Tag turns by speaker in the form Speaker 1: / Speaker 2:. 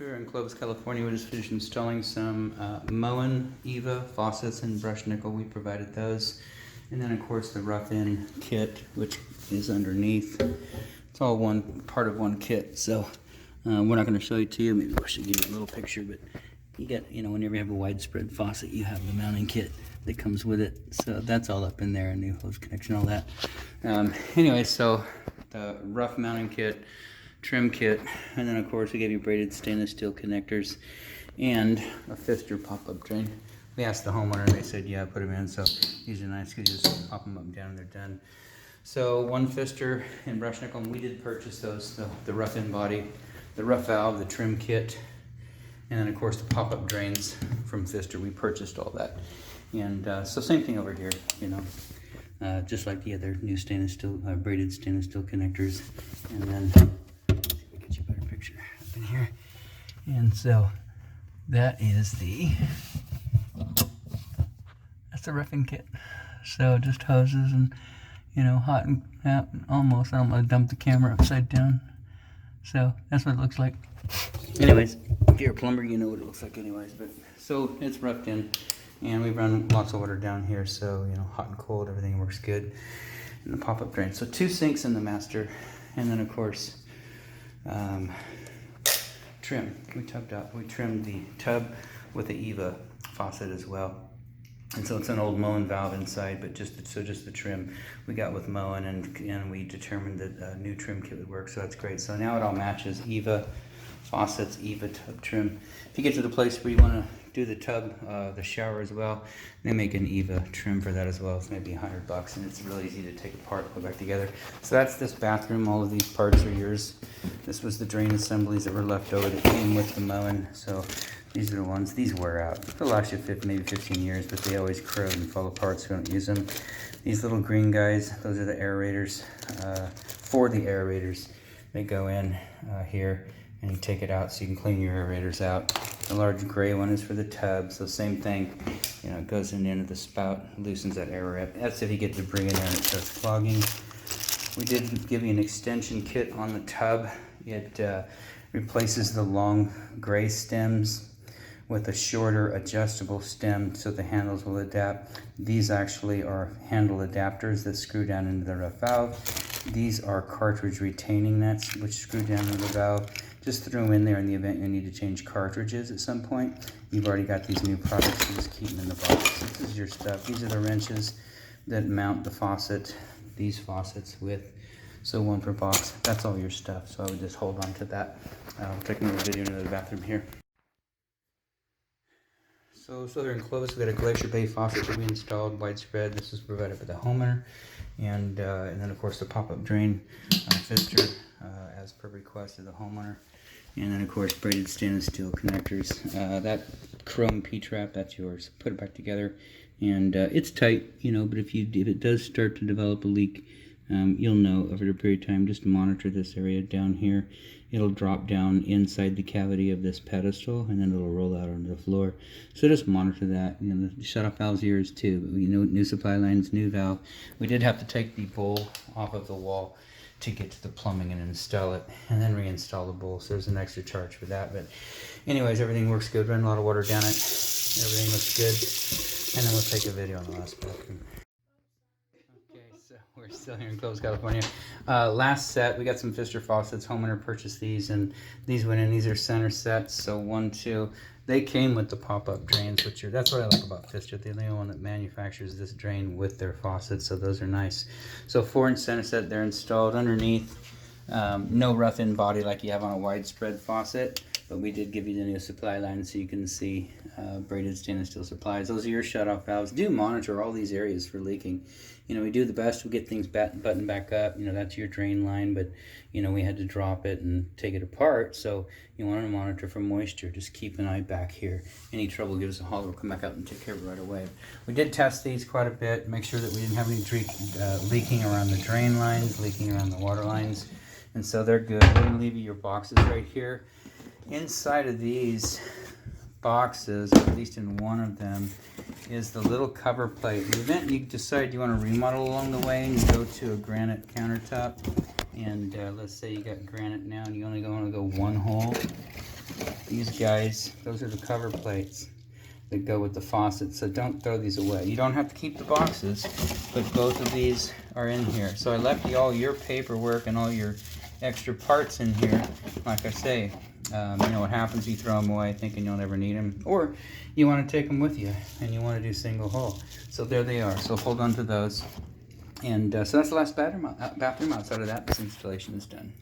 Speaker 1: We're in Clovis, California. We just finished installing some Moen Eva faucets in brushed nickel. We provided those. And then of course the rough-in kit, which is underneath. It's all one part of one kit. So we're not going to show it to you. Maybe I should give you a little picture, but you get, whenever you have a widespread faucet, you have the mounting kit that comes with it. So that's all up in there, a new hose connection, all that. Anyway, so the rough mounting kit, trim kit, and then of course we gave you braided stainless steel connectors and a fixture pop-up drain. We asked the homeowner and they said yeah, put them in, so these are nice because you just pop them up and down and they're done. So one fixture in brushed nickel, and we did purchase those, the rough in body, the rough valve, the trim kit, and then of course the pop-up drains from fixture. We purchased all that. And so same thing over here, just like the other new stainless steel, braided stainless steel connectors. And then get you a better picture up in here. And so that is that's the roughing kit. So just hoses and hot and almost. I don't want to dump the camera upside down. So that's what it looks like. Anyways, if you're a plumber, you know what it looks like anyways. But so it's roughed in, and we run lots of water down here. So hot and cold, everything works good. And the pop-up drain. So 2 sinks in the master, and then of course trim. We trimmed the tub with the Eva faucet as well. And so it's an old Moen valve inside, but just the trim we got with Moen, and we determined that a new trim kit would work, so that's great. So now it all matches Eva faucets, Eva tub trim. If you get to the place where you want to do the tub, the shower as well, they make an Eva trim for that as well. It's maybe $100, and it's really easy to take apart, put back together. So that's this bathroom. All of these parts are yours. This was the drain assemblies that were left over that came with the Moen. So these are the ones. These wear out. They'll last you maybe 15 years, but they always corrode and fall apart, so we don't use them. These little green guys, those are the aerators. For the aerators, they go in here, and you take it out so you can clean your aerators out. The large gray one is for the tub, so same thing. It goes in the end of the spout, loosens that aerator. That's if you get debris in there and it starts clogging. We did give you an extension kit on the tub. It replaces the long gray stems with a shorter adjustable stem so the handles will adapt. These actually are handle adapters that screw down into the rough valve. These are cartridge retaining nuts which screw down into the valve. Just throw them in there in the event you need to change cartridges at some point. You've already got these new products, so just keep them in the box. This is your stuff. These are the wrenches that mount the faucet, these faucets with, so 1 per box. That's all your stuff, so I would just hold on to that. I'll take another video into the bathroom here. So they're in Clovis. We got a Glacier Bay faucet that we installed, widespread. This was provided by the homeowner, and then of course the pop-up drain fixture as per request of the homeowner, and then of course braided stainless steel connectors. That chrome P-trap, that's yours. Put it back together, and it's tight, but if it does start to develop a leak, you'll know over a period of time. Just monitor this area down here. It'll drop down inside the cavity of this pedestal, and then it'll roll out onto the floor. So just monitor that. The shutoff valve's yours too. But new supply lines, new valve. We did have to take the bowl off of the wall to get to the plumbing and install it, and then reinstall the bowl. So there's an extra charge for that. But anyways, everything works good. Run a lot of water down it. Everything looks good. And then we'll take a video on the last bathroom. So we're still here in Clovis, California. Last set, we got some fixture faucets. Homeowner purchased these, and these went in. These are center sets, so 1, 2. They came with the pop-up drains, that's what I like about Fixture. They're the only one that manufactures this drain with their faucets, so those are nice. So 4-inch center set, they're installed underneath. No rough-in body like you have on a widespread faucet, but we did give you the new supply line so you can see braided stainless steel supplies. Those are your shutoff valves. Do monitor all these areas for leaking. We do the best. We get things buttoned back up. That's your drain line, but we had to drop it and take it apart. So you want to monitor for moisture. Just keep an eye back here. Any trouble, give us a holler. We'll come back out and take care of it right away. We did test these quite a bit. Make sure that we didn't have any leaking around the drain lines, leaking around the water lines. And so they're good. We're going to leave you your boxes right here. Inside of these boxes, at least in one of them, is the little cover plate. In the event you decide you want to remodel along the way and you go to a granite countertop, and let's say you got granite now and you only want to go 1 hole, these guys, those are the cover plates that go with the faucet, so don't throw these away. You don't have to keep the boxes, but both of these are in here. So I left you all your paperwork and all your extra parts in here. Like I say, you know what happens, you throw them away thinking you'll never need them, or you want to take them with you and you want to do single hole. So there they are, so hold on to those. And so that's the last bathroom outside of that. This installation is done.